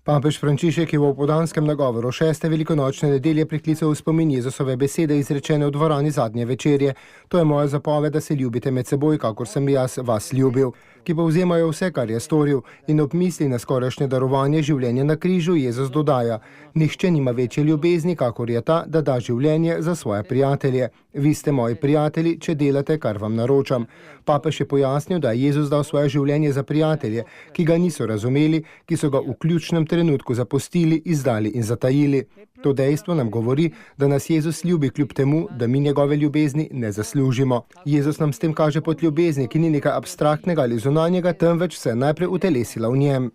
Papež Frančišek je v opoldanskem nagovoru 6. velikonočne nedelje priklical v spomin Jezusove besede izrečene v dvorani zadnje večerje. To je moja zapoved, da se ljubite med seboj, kakor sem jaz vas ljubil, ki povzemajo vse, kar je storil, in ob misli na skorajšnje darovanje življenja na križu Jezus dodaja: nihče nima večje ljubezni, kakor je ta, da da življenje za svoje prijatelje. Vi ste moji prijatelji, če delate, kar vam naročam. Papež je pojasnil, da je Jezus dal svoje življenje za prijatelje, ki ga niso razumeli, ki so ga v ključnem trenutku zapustili, izdali in zatajili. To dejstvo nam govori, da nas Jezus ljubi kljub temu, da mi njegove ljubezni ne zaslužimo. Jezus nam s tem kaže pot ljubezni, ki ni nekaj abstraktnega ali zunanjega, temveč se je najprej utelesila v njem.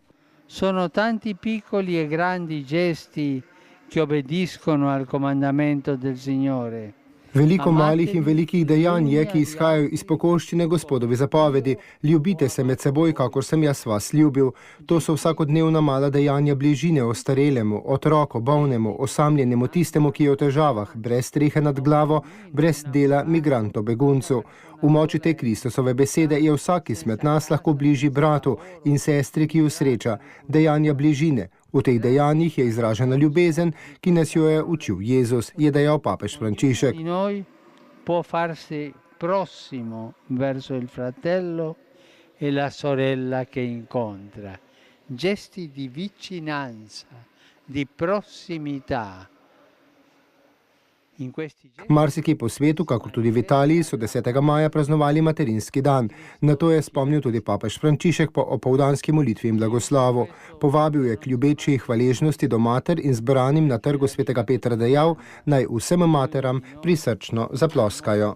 Sono tanti piccoli e grandi gesti che obbediscono al comandamento del Signore. Veliko malih in velikih dejanj je, ki izhajajo iz pokorščine Gospodovi zapovedi. Ljubite se med seboj, kakor sem jaz vas ljubil. To so vsakodnevna mala dejanja bližine ostarelemu, otroku, bolnemu, osamljenemu, tistemu, ki je v težavah, brez strehe nad glavo, brez dela, migrantu, beguncu. V moči te Kristusove besede je vsak izmed nas lahko bližji bratu in sestri, ki jo sreča. Dejanja bližine. V teh dejanjih je izražena ljubezen, ki nas jo je učil Jezus, je dejal papež Frančišek. Può farsi prossimo verso il fratello e la sorella che incontra. Gesti di vicinanza, di prossimità. Marsikje po svetu, kakor tudi v Italiji, so 10. maja praznovali materinski dan. Na to je spomnil tudi papež Frančišek po opoldanski molitvi in blagoslovu. Povabil je k ljubeči hvaležnosti do mater in zbranim na trgu svetega Petra dejal, naj vsem materam prisrčno zaploskajo.